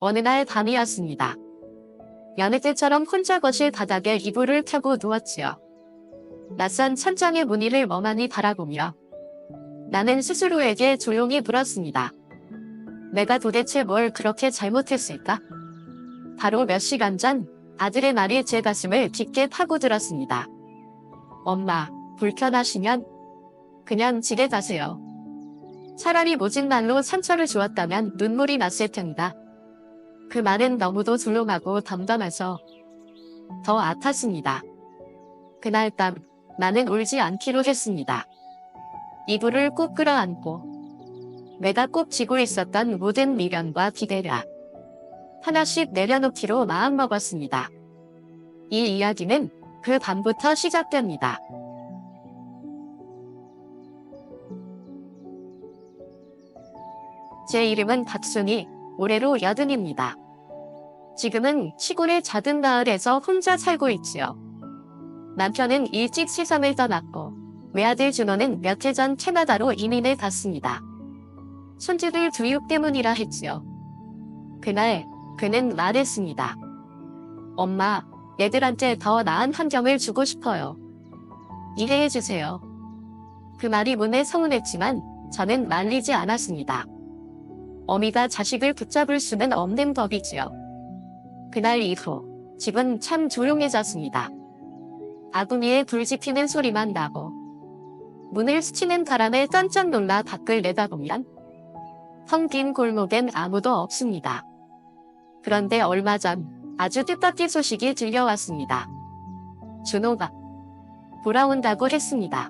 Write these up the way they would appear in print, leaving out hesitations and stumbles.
어느 날 밤이었습니다. 여느 때처럼 혼자 거실 바닥에 이불을 펴고 누웠지요. 낯선 천장의 무늬를 멍하니 바라보며 나는 스스로에게 조용히 물었습니다. 내가 도대체 뭘 그렇게 잘못했을까? 바로 몇 시간 전 아들의 말이 제 가슴을 깊게 파고들었습니다. 엄마, 불편하시면 그냥 집에 가세요. 차라리 모진 말로 상처를 주었다면 눈물이 났을 텐다. 그 말은 너무도 조용하고 덤덤해서 더 아팠습니다. 그날 밤 나는 울지 않기로 했습니다. 이불을 꼭 끌어안고 내가 꼭 지고 있었던 모든 미련과 기대를 하나씩 내려놓기로 마음먹었습니다. 이 이야기는 그 밤부터 시작됩니다. 제 이름은 박순희, 올해로 80입니다. 지금은 시골의 작은 마을에서 혼자 살고 있지요. 남편은 일찍 세상을 떠났고 외아들 준호는 몇 해 전 캐나다로 이민을 갔습니다. 손주들 교육 때문이라 했지요. 그날 그는 말했습니다. 엄마, 얘들한테 더 나은 환경을 주고 싶어요. 이해해주세요. 그 말이 몸에 서운했지만 저는 말리지 않았습니다. 어미가 자식을 붙잡을 수는 없는 법이지요. 그날 이후 집은 참 조용해졌습니다. 아궁이에 불 지피는 소리만 나고 문을 스치는 바람에 깜짝 놀라 밖을 내다보면 텅 빈 골목엔 아무도 없습니다. 그런데 얼마 전 아주 뜻밖의 소식이 들려왔습니다. 준호가 돌아온다고 했습니다.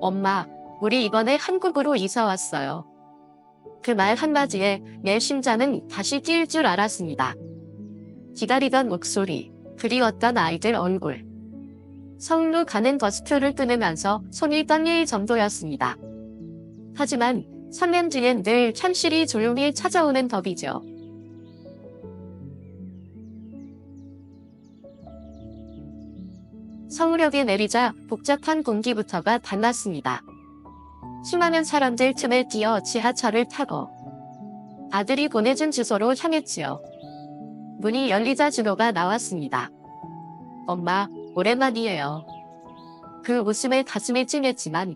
엄마, 우리 이번에 한국으로 이사 왔어요. 그 말 한마디에 내 심장은 다시 뛸 줄 알았습니다. 기다리던 목소리, 그리웠던 아이들 얼굴. 서울로 가는 버스표를 끊으면서 손이 떨릴 정도였습니다. 하지만 설렘 뒤엔 늘 현실이 조용히 찾아오는 법이죠. 서울역에 내리자 복잡한 공기부터가 달랐습니다. 수많은 사람들 틈을 뛰어 지하철을 타고 아들이 보내준 주소로 향했지요. 문이 열리자 준호가 나왔습니다. 엄마, 오랜만이에요. 그 웃음에 가슴이 찡했지만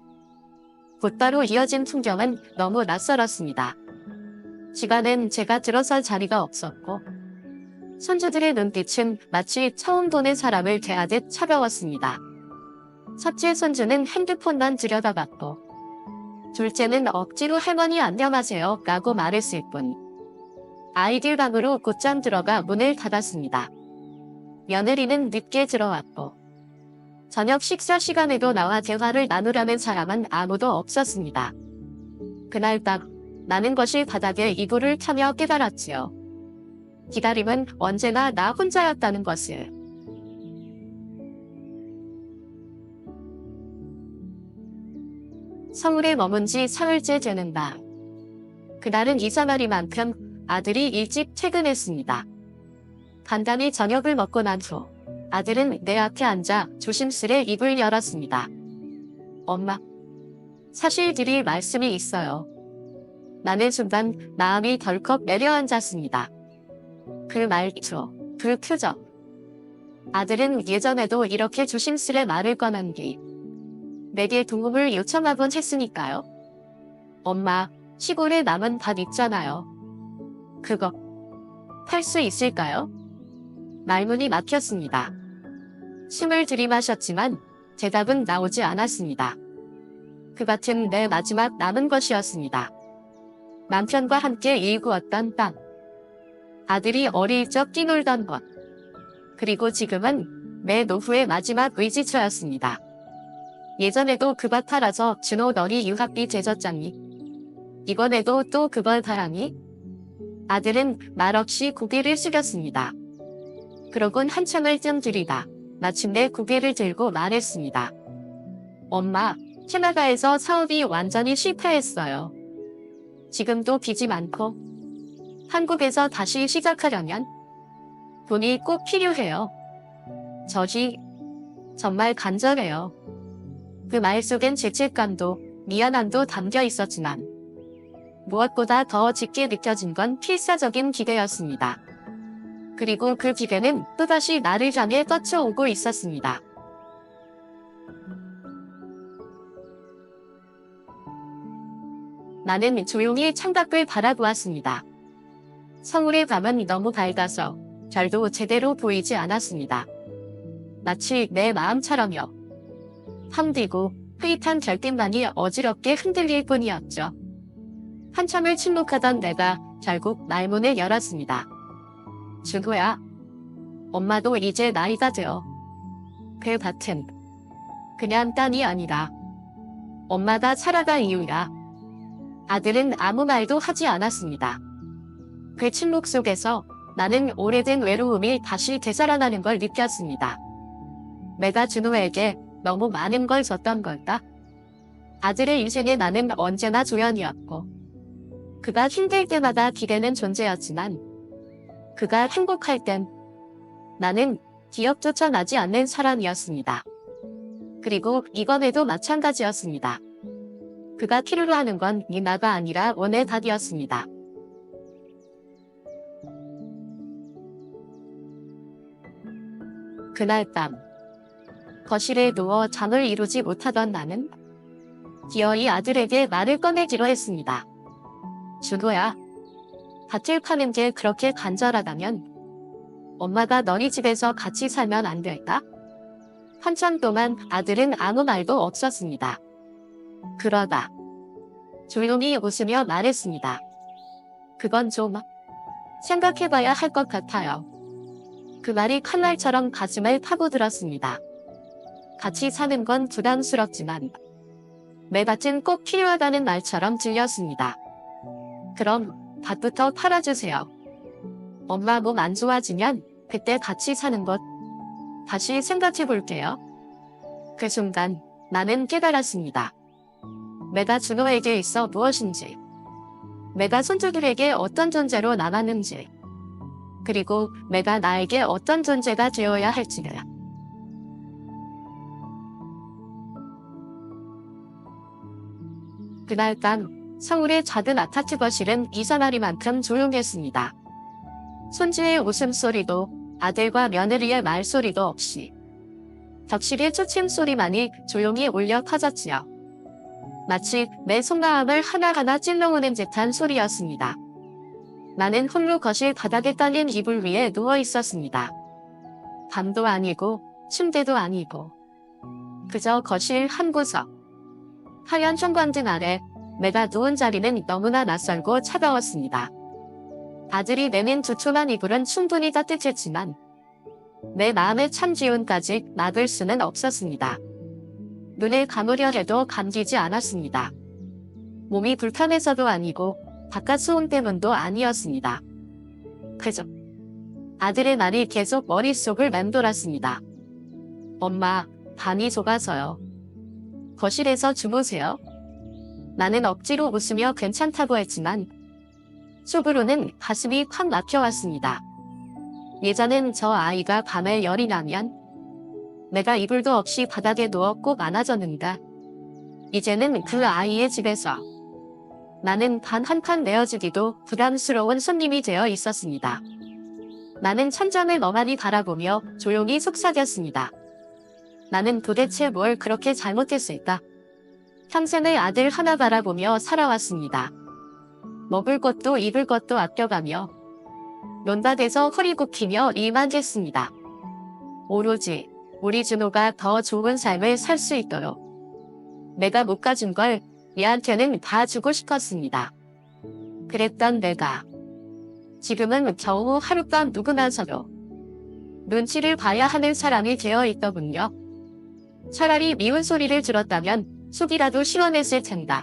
곧바로 이어진 풍경은 너무 낯설었습니다. 집안엔 제가 들어설 자리가 없었고 손주들의 눈빛은 마치 처음 보는 사람을 대하듯 차가웠습니다. 첫째 손주는 핸드폰만 들여다봤고 둘째는 억지로 할머니 안녕하세요 라고 말했을 뿐. 아이들 방으로 곧장 들어가 문을 닫았습니다. 며느리는 늦게 들어왔고 저녁 식사 시간에도 나와 대화를 나누려는 사람은 아무도 없었습니다. 그날 밤 나는 거실 바닥에 이불을 펴며 깨달았지요. 기다림은 언제나 나 혼자였다는 것을. 서울에 머문 지 사흘째 되는 날. 그날은 이사날이만큼 아들이 일찍 퇴근했습니다. 간단히 저녁을 먹고 난 후 아들은 내 앞에 앉아 조심스레 입을 열었습니다. 엄마, 사실 드릴 말씀이 있어요. 나는 순간 마음이 덜컥 내려앉았습니다. 그 말투, 그 표정. 아들은 예전에도 이렇게 조심스레 말을 꺼낸 뒤 내게 도움을 요청하곤 했으니까요. 엄마, 시골에 남은 밭 있잖아요. 그거 팔 수 있을까요? 말문이 막혔습니다. 숨을 들이마셨지만 대답은 나오지 않았습니다. 그 밭은 내 마지막 남은 것이었습니다. 남편과 함께 일구었던 땅. 아들이 어릴 적 뛰놀던 것. 그리고 지금은 내 노후의 마지막 의지처였습니다. 예전에도 그 밭 팔아서 준호 너리 유학비 제졌잖니. 이번에도 또 그걸 바라니? 아들은 말없이 고개를 숙였습니다. 그러곤 한참을 뜸 들이다 마침내 고개를 들고 말했습니다. 엄마, 캐나다에서 사업이 완전히 실패했어요. 지금도 빚이 많고 한국에서 다시 시작하려면 돈이 꼭 필요해요. 저희 정말 간절해요. 그 말 속엔 죄책감도 미안함도 담겨 있었지만 무엇보다 더 짙게 느껴진 건 필사적인 기대였습니다. 그리고 그 기대는 또다시 나를 향해 떠쳐오고 있었습니다. 나는 조용히 창밖을 바라보았습니다. 서울의 밤은 너무 밝아서 별도 제대로 보이지 않았습니다. 마치 내 마음처럼요. 텅비고 흐릿한 별빛만이 어지럽게 흔들릴 뿐이었죠. 한참을 침묵하던 내가 결국 말문을 열었습니다. 준호야, 엄마도 이제 나이가 되어. 그 밭은 그냥 땅이 아니라 엄마가 살아갈 이유야. 아들은 아무 말도 하지 않았습니다. 그 침묵 속에서 나는 오래된 외로움이 다시 되살아나는 걸 느꼈습니다. 내가 준호에게 너무 많은 걸 줬던 걸까? 아들의 인생에 나는 언제나 조연이었고, 그가 힘들 때마다 기대는 존재였지만, 그가 행복할 땐 나는 기억조차 나지 않는 사람이었습니다. 그리고 이번에도 마찬가지였습니다. 그가 필요로 하는 건 나가 아니라 원의 닭이었습니다. 그날 밤, 거실에 누워 잠을 이루지 못하던 나는 기어이 아들에게 말을 꺼내기로 했습니다. 준호야, 밭을 파는 게 그렇게 간절하다면 엄마가 너희 집에서 같이 살면 안 될까? 한참 동안 아들은 아무 말도 없었습니다. 그러다 조용히 웃으며 말했습니다. 그건 좀 생각해봐야 할 것 같아요. 그 말이 칼날처럼 가슴을 파고들었습니다. 같이 사는 건 부담스럽지만 내 밭은 꼭 필요하다는 말처럼 들렸습니다. 그럼 밭부터 팔아주세요. 엄마 몸 안 좋아지면 그때 같이 사는 것 다시 생각해 볼게요. 그 순간 나는 깨달았습니다. 내가 준호에게 있어 무엇인지, 내가 손주들에게 어떤 존재로 남았는지, 그리고 내가 나에게 어떤 존재가 되어야 할지를. 그날 밤 서울의 작은 아파트 거실은 이상하리만큼 조용했습니다. 손주의 웃음소리도 아들과 며느리의 말소리도 없이 덕실의 초침소리만이 조용히 울려 퍼졌지요. 마치 내 속마음을 하나하나 찔러오는 듯한 소리였습니다. 나는 홀로 거실 바닥에 깔린 이불 위에 누워 있었습니다. 밤도 아니고 침대도 아니고 그저 거실 한 구석. 하얀 형광등 아래 내가 누운 자리는 너무나 낯설고 차가웠습니다. 아들이 내민 두툼한 이불은 충분히 따뜻했지만 내 마음의 참 기운까지 막을 수는 없었습니다. 눈을 감으려 해도 감기지 않았습니다. 몸이 불편해서도 아니고 바깥 소음 때문도 아니었습니다. 그저 아들의 말이 계속 머릿속을 맴돌았습니다. 엄마, 밤이 좁아서요. 거실에서 주무세요. 나는 억지로 웃으며 괜찮다고 했지만 속으로는 가슴이 확 막혀왔습니다. 예전엔 저 아이가 밤에 열이 나면 내가 이불도 없이 바닥에 누워 꼭 안아줬는데 이제는 그 아이의 집에서 나는 단 한 칸 내어주기도 부담스러운 손님이 되어 있었습니다. 나는 천장을 멍하니 바라보며 조용히 속삭였습니다. 나는 도대체 뭘 그렇게 잘못했을까? 평생을 아들 하나 바라보며 살아왔습니다. 먹을 것도 입을 것도 아껴가며 논밭에서 허리 굽히며 일만 했습니다. 오로지 우리 준호가 더 좋은 삶을 살 수 있도록 내가 못 가준 걸 얘한테는 다 주고 싶었습니다. 그랬던 내가 지금은 겨우 하룻밤 누구나서도 눈치를 봐야 하는 사람이 되어 있더군요. 차라리 미운 소리를 들었다면 속이라도 시원했을 텐데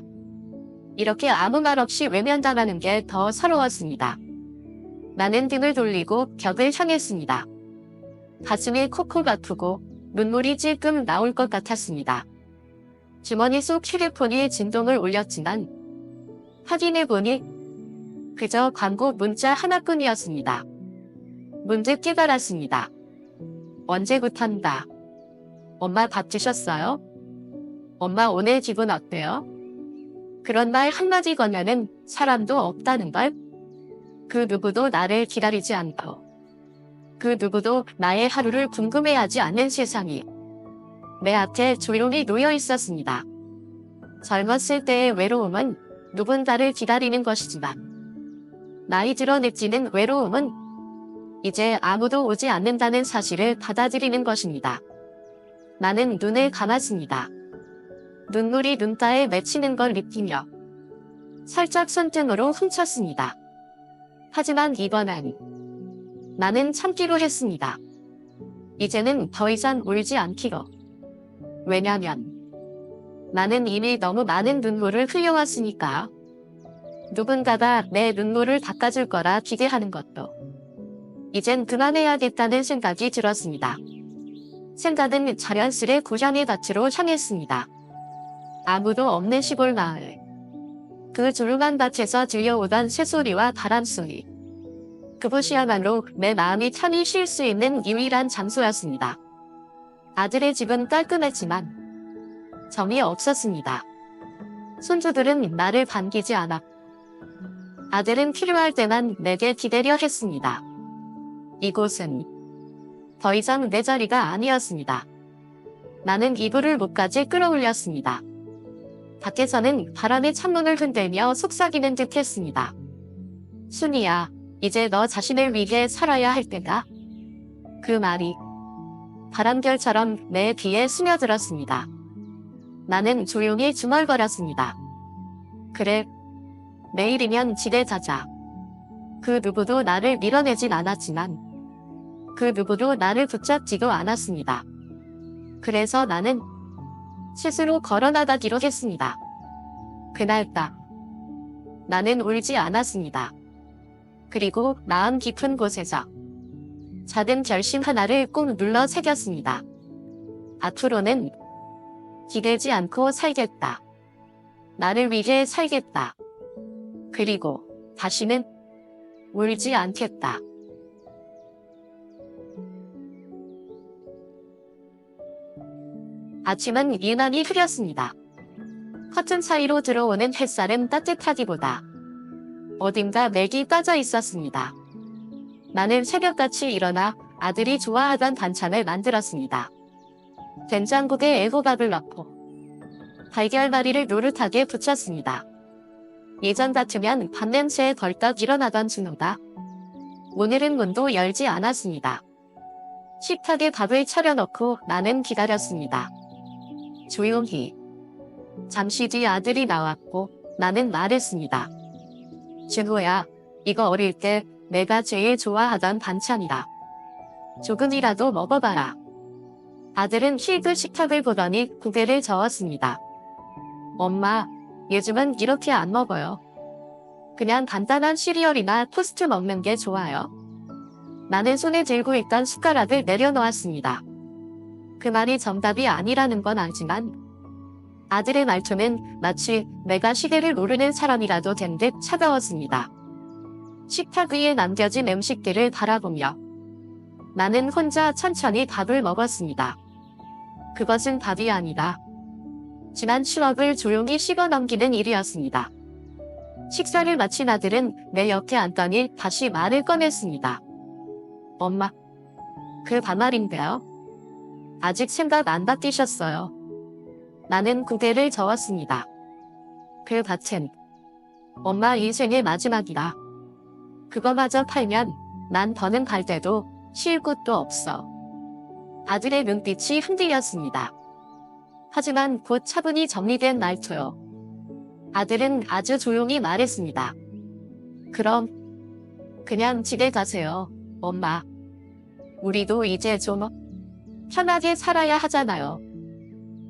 이렇게 아무 말 없이 외면당하는 게 더 서러웠습니다. 나는 등을 돌리고 벽을 향했습니다. 가슴이 콕콕 아프고 눈물이 찔끔 나올 것 같았습니다. 주머니 속 휴대폰이 진동을 울렸지만 확인해보니 그저 광고 문자 하나뿐이었습니다. 문득 깨달았습니다. 언제부턴가. 엄마 밥 드셨어요? 엄마 오늘 기분 어때요? 그런 말 한마디 건너는 사람도 없다는 걸. 그 누구도 나를 기다리지 않고 그 누구도 나의 하루를 궁금해하지 않는 세상이 내 앞에 조용히 놓여 있었습니다. 젊었을 때의 외로움은 누군가를 기다리는 것이지만 나이 들어 느끼는 외로움은 이제 아무도 오지 않는다는 사실을 받아들이는 것입니다. 나는 눈을 감았습니다. 눈물이 눈가에 맺히는 걸 느끼며 살짝 손등으로 훔쳤습니다. 하지만 이번엔 나는 참기로 했습니다. 이제는 더 이상 울지 않기로. 왜냐면 나는 이미 너무 많은 눈물을 흘려왔으니까. 누군가가 내 눈물을 닦아줄 거라 기대하는 것도 이젠 그만해야겠다는 생각이 들었습니다. 생각은 자연스레 고향의 밭으로 향했습니다. 아무도 없는 시골 마을. 그 조용한 밭에서 들려오던 새소리와 바람소리. 그곳이야말로 내 마음이 편히 쉴 수 있는 유일한 장소였습니다. 아들의 집은 깔끔했지만 정이 없었습니다. 손주들은 나를 반기지 않았고 아들은 필요할 때만 내게 기대려 했습니다. 이곳은 더 이상 내 자리가 아니었습니다. 나는 이불을 목까지 끌어올렸습니다. 밖에서는 바람이 창문을 흔들며 속삭이는 듯 했습니다. 순이야, 이제 너 자신을 위해 살아야 할 때다. 그 말이 바람결처럼 내 귀에 스며들었습니다. 나는 조용히 중얼거렸습니다. 그래, 내일이면 집에 가자. 그 누구도 나를 밀어내진 않았지만 그 누구도 나를 붙잡지도 않았습니다. 그래서 나는 스스로 걸어나가기로 했습니다. 그날 딱 나는 울지 않았습니다. 그리고 마음 깊은 곳에서 작은 결심 하나를 꾹 눌러 새겼습니다. 앞으로는 기대지 않고 살겠다. 나를 위해 살겠다. 그리고 다시는 울지 않겠다. 아침은 유난히 흐렸습니다. 커튼 사이로 들어오는 햇살은 따뜻하기보다 어딘가 맥이 빠져 있었습니다. 나는 새벽같이 일어나 아들이 좋아하던 반찬을 만들었습니다. 된장국에 애호박을 넣고 달걀말이를 노릇하게 부쳤습니다. 예전 같으면 밥냄새에 벌떡 일어나던 준호가 오늘은 문도 열지 않았습니다. 식탁에 밥을 차려놓고 나는 기다렸습니다. 조용히. 잠시 뒤 아들이 나왔고 나는 말했습니다. 준호야, 이거 어릴 때 내가 제일 좋아하던 반찬이다. 조금이라도 먹어봐라. 아들은 힐끗 식탁을 보더니 고개를 저었습니다. 엄마, 요즘은 이렇게 안 먹어요. 그냥 간단한 시리얼이나 토스트 먹는 게 좋아요. 나는 손에 들고 있던 숟가락을 내려놓았습니다. 그 말이 정답이 아니라는 건 알지만 아들의 말투는 마치 내가 시대를 모르는 사람이라도 된 듯 차가웠습니다. 식탁 위에 남겨진 음식들을 바라보며 나는 혼자 천천히 밥을 먹었습니다. 그것은 밥이 아니라 지난 추억을 조용히 씹어 넘기는 일이었습니다. 식사를 마친 아들은 내 옆에 앉더니 다시 말을 꺼냈습니다. 엄마, 그 반말인데요. 아직 생각 안 바뀌셨어요. 나는 고개를 저었습니다. 그 밭은 엄마 인생의 마지막이라. 그거마저 팔면 난 더는 갈 데도 쉴 곳도 없어. 아들의 눈빛이 흔들렸습니다. 하지만 곧 차분히 정리된 말투요. 아들은 아주 조용히 말했습니다. 그럼 그냥 집에 가세요, 엄마. 우리도 이제 좀 편하게 살아야 하잖아요.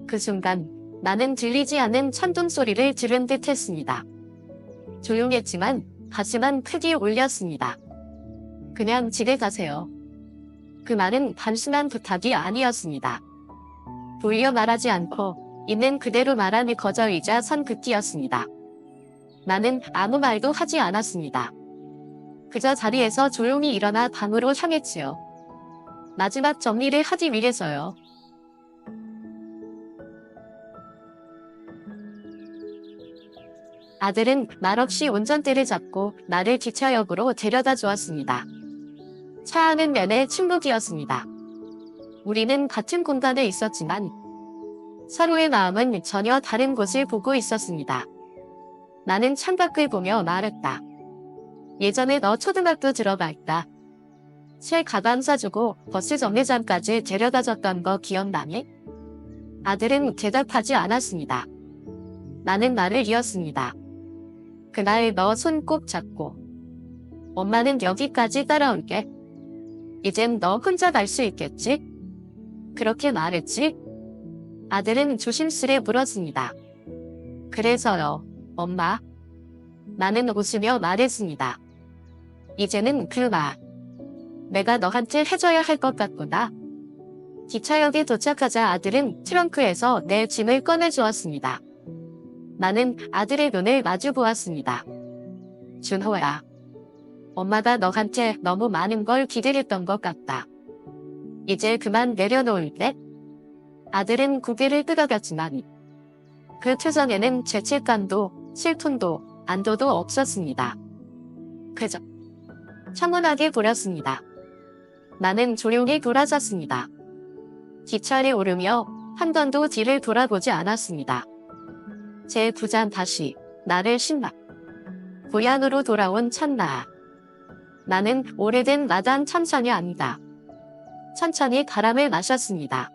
그 순간 나는 들리지 않는 천둥 소리를 들은 듯 했습니다. 조용했지만 가슴은 크게 울렸습니다. 그냥 집에 가세요. 그 말은 단순한 부탁이 아니었습니다. 돌려 말하지 않고 있는 그대로 말하는 거절이자 선긋기였습니다. 나는 아무 말도 하지 않았습니다. 그저 자리에서 조용히 일어나 방으로 향했지요. 마지막 정리를 하기 위해서요. 아들은 말없이 운전대를 잡고 나를 기차역으로 데려다 주었습니다. 차 안은 내내 침묵이었습니다. 우리는 같은 공간에 있었지만 서로의 마음은 전혀 다른 곳을 보고 있었습니다. 나는 창밖을 보며 말했다. 예전에 너 초등학교 들어갈까? 새 가방 사주고 버스 정류장까지 데려다 줬던 거 기억나니? 아들은 대답하지 않았습니다. 나는 말을 이었습니다. 그날 너 손 꼭 잡고 엄마는 여기까지 따라올게. 이젠 너 혼자 갈 수 있겠지? 그렇게 말했지? 아들은 조심스레 물었습니다. 그래서요, 엄마. 나는 웃으며 말했습니다. 이제는 그 말. 내가 너한테 해줘야 할 것 같구나. 기차역에 도착하자 아들은 트렁크에서 내 짐을 꺼내주었습니다. 나는 아들의 눈을 마주 보았습니다. 준호야. 엄마가 너한테 너무 많은 걸 기대했던 것 같다. 이제 그만 내려놓을래? 아들은 고개를 끄덕였지만 그 표정에는 죄책감도 슬픔도 안도도 없었습니다. 그저 차분하게 보렸습니다. 나는 조용히 돌아섰습니다. 기차에 오르며 한 번도 뒤를 돌아보지 않았습니다. 제 부잔 다시 나를 신나 고향으로 돌아온 찰나. 나는 오래된 마당 참선이 아니다. 천천히 바람을 마셨습니다.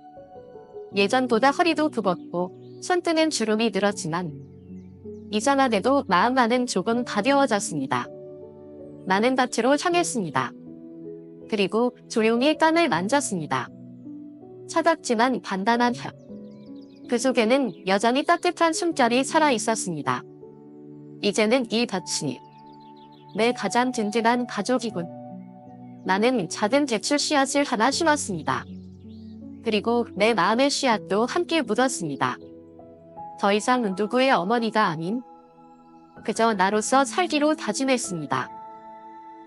예전보다 허리도 굽었고 손뜨는 주름이 늘었지만 이전만해도 마음만은 조금 가벼워졌습니다. 나는 밭으로 향했습니다. 그리고 조용히 땅을 만졌습니다. 차갑지만 단단한 흙. 그 속에는 여전히 따뜻한 숨결이 살아있었습니다. 이제는 이 밭이 내 가장 든든한 가족이군. 나는 작은 대추 씨앗을 하나 심었습니다. 그리고 내 마음의 씨앗도 함께 묻었습니다. 더 이상 누구의 어머니가 아닌 그저 나로서 살기로 다짐했습니다.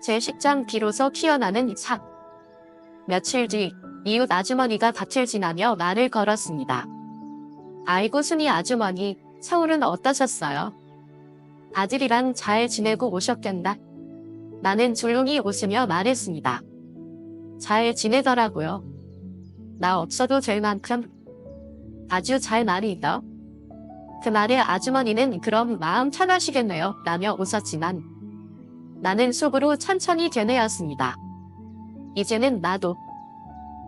제 식장 비로소 피어나는 삭. 며칠 뒤 이웃 아주머니가 밭을 지나며 말을 걸었습니다. 아이고 순이 아주머니, 서울은 어떠셨어요? 아들이랑 잘 지내고 오셨겠나? 나는 조용히 웃으며 말했습니다. 잘 지내더라고요. 나 없어도 될 만큼 아주 잘 말이다. 그 말에 아주머니는 그럼 마음 편하시겠네요 라며 웃었지만 나는 속으로 천천히 되뇌었습니다. 이제는 나도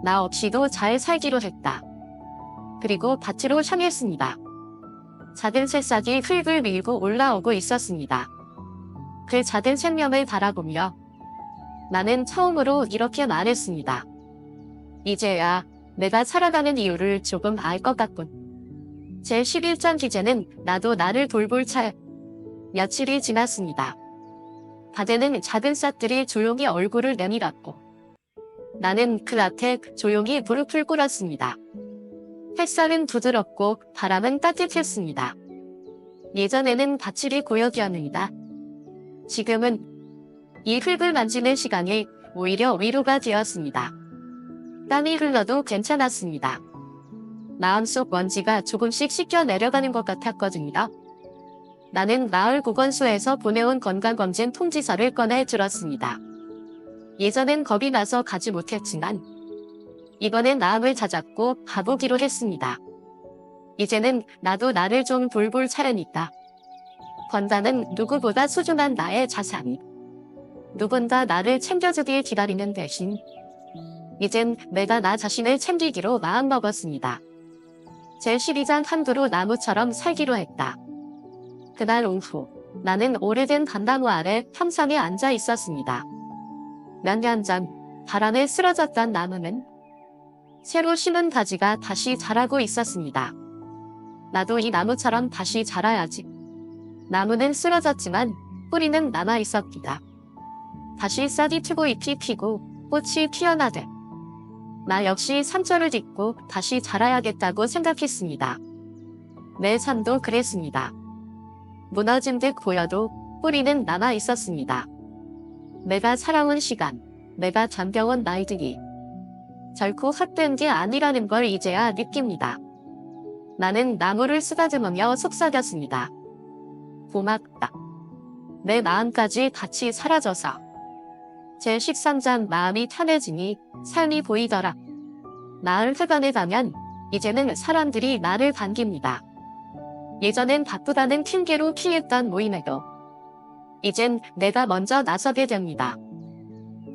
나 없이도 잘 살기로 했다. 그리고 밭으로 향했습니다. 작은 새싹이 흙을 밀고 올라오고 있었습니다. 그 작은 생명을 바라보며 나는 처음으로 이렇게 말했습니다. 이제야 내가 살아가는 이유를 조금 알 것 같군. 제 11장 기제는 나도 나를 돌볼 차에 며칠이 지났습니다. 밭에는 작은 싹들이 조용히 얼굴을 내밀었고 나는 그 앞에 조용히 무릎을 꿇었습니다. 햇살은 부드럽고 바람은 따뜻했습니다. 예전에는 밭이 고역이었습니다. 지금은 이 흙을 만지는 시간이 오히려 위로가 되었습니다. 땀이 흘러도 괜찮았습니다. 마음속 먼지가 조금씩 씻겨 내려가는 것 같았거든요. 나는 마을 보건소에서 보내온 건강검진 통지서를 꺼내 들었습니다. 예전엔 겁이 나서 가지 못했지만 이번엔 마음을 다잡고 가보기로 했습니다. 이제는 나도 나를 좀 돌볼 차례니까. 건강은 누구보다 소중한 나의 자산. 누군가 나를 챙겨주길 기다리는 대신 이젠 내가 나 자신을 챙기기로 마음먹었습니다. 제 12장 한두로 나무처럼 살기로 했다. 그날 오후 나는 오래된 단나무 아래 평상에 앉아 있었습니다. 몇 년 전 바람에 쓰러졌던 나무는 새로 심은 가지가 다시 자라고 있었습니다. 나도 이 나무처럼 다시 자라야지. 나무는 쓰러졌지만 뿌리는 남아있었기다. 다시 싹이 트고 잎이 피고 꽃이 피어나되 나 역시 상처를 딛고 다시 자라야겠다고 생각했습니다. 내 삶도 그랬습니다. 무너진 듯 보여도 뿌리는 남아있었습니다. 내가 살아온 시간, 내가 잠겨온 나이들이 결코 헛된 게 아니라는 걸 이제야 느낍니다. 나는 나무를 쓰다듬으며 속삭였습니다. 고맙다. 내 마음까지 같이 사라져서. 제 13장 마음이 편해지니 삶이 보이더라. 마을 회관에 가면 이제는 사람들이 나를 반깁니다. 예전엔 바쁘다는 핑계로 피했던 모임에도 이젠 내가 먼저 나서게 됩니다.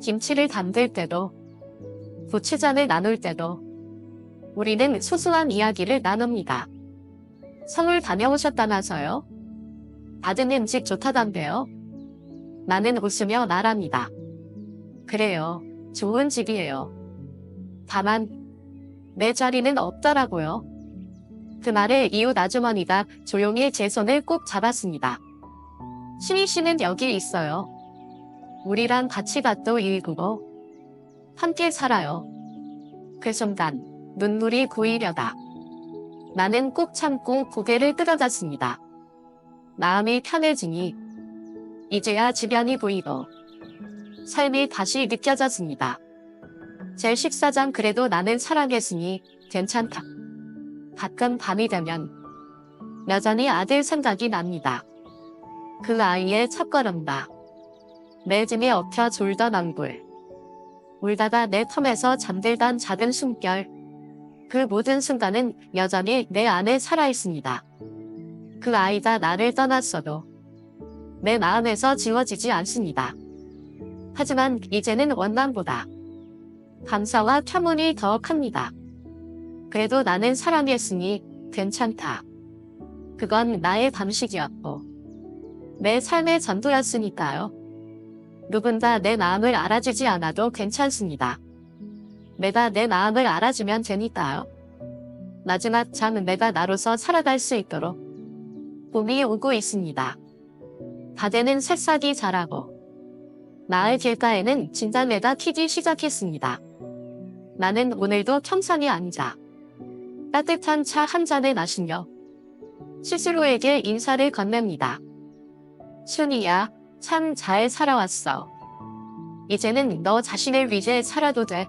김치를 담글 때도 부치잔을 나눌 때도 우리는 소소한 이야기를 나눕니다. 서울 다녀오셨다면서요? 받은 음식 좋다던데요? 나는 웃으며 말합니다. 그래요. 좋은 집이에요. 다만 내 자리는 없더라고요. 그 말에 이웃 아주머니가 조용히 제 손을 꼭 잡았습니다. 신희 씨는 여기 있어요. 우리랑 같이 밭도 일구고 함께 살아요. 그 순간 눈물이 고이려다. 나는 꼭 참고 고개를 끄덕였습니다. 마음이 편해지니 이제야 주변이 보이고 삶이 다시 느껴졌습니다. 제 14장 그래도 나는 사랑했으니 괜찮다. 가끔 밤이 되면 여전히 아들 생각이 납니다. 그 아이의 첫걸음과 내 등에 엎혀 졸던 얼굴, 울다가 내 텀에서 잠들던 작은 숨결, 그 모든 순간은 여전히 내 안에 살아있습니다. 그 아이가 나를 떠났어도 내 마음에서 지워지지 않습니다. 하지만 이제는 원망보다 감사와 혐오이 더 큽니다. 그래도 나는 사랑했으니 괜찮다. 그건 나의 방식이었고 내 삶의 전도였으니까요. 누군가 내 마음을 알아주지 않아도 괜찮습니다. 내가 내 마음을 알아주면 되니까요. 마지막 잠은 내가 나로서 살아갈 수 있도록 봄이 오고 있습니다. 밭에는 새싹이 자라고 마을 길가에는 진달래가 피기 시작했습니다. 나는 오늘도 평상에 앉아 따뜻한 차 한 잔을 마시며 스스로에게 인사를 건넵니다. 순이야, 참 잘 살아왔어. 이제는 너 자신을 위해 살아도 돼.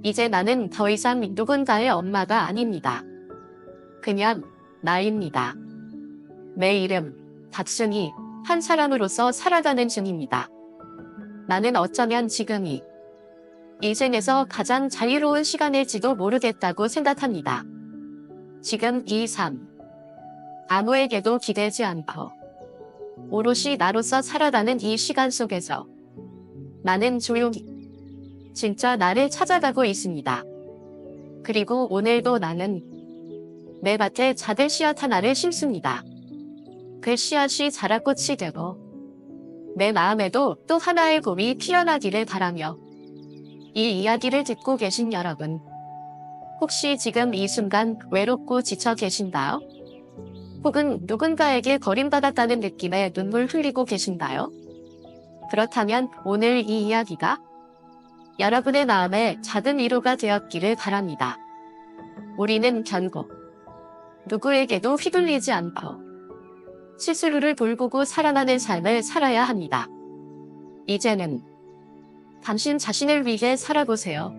이제 나는 더 이상 누군가의 엄마가 아닙니다. 그냥 나입니다. 내 이름, 박순이, 한 사람으로서 살아가는 중입니다. 나는 어쩌면 지금이 인생에서 가장 자유로운 시간일지도 모르겠다고 생각합니다. 지금 이 삶, 아무에게도 기대지 않고 오롯이 나로서 살아가는 이 시간 속에서 나는 조용히 진짜 나를 찾아가고 있습니다. 그리고 오늘도 나는 내 밭에 작은 씨앗 하나를 심습니다. 그 씨앗이 자라 꽃이 되고 내 마음에도 또 하나의 봄이 피어나기를 바라며 이 이야기를 듣고 계신 여러분, 혹시 지금 이 순간 외롭고 지쳐 계신가요? 혹은 누군가에게 버림받았다는 느낌에 눈물 흘리고 계신가요? 그렇다면 오늘 이 이야기가 여러분의 마음에 작은 위로가 되었기를 바랍니다. 우리는 결국 누구에게도 휘둘리지 않고 스스로를 돌보고 살아가는 삶을 살아야 합니다. 이제는 당신 자신을 위해 살아보세요.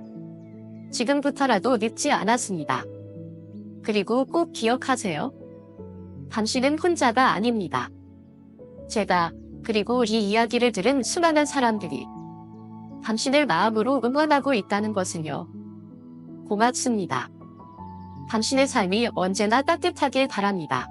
지금부터라도 늦지 않았습니다. 그리고 꼭 기억하세요. 당신은 혼자가 아닙니다. 제가 그리고 이 이야기를 들은 수많은 사람들이 당신을 마음으로 응원하고 있다는 것은요. 고맙습니다. 당신의 삶이 언제나 따뜻하길 바랍니다.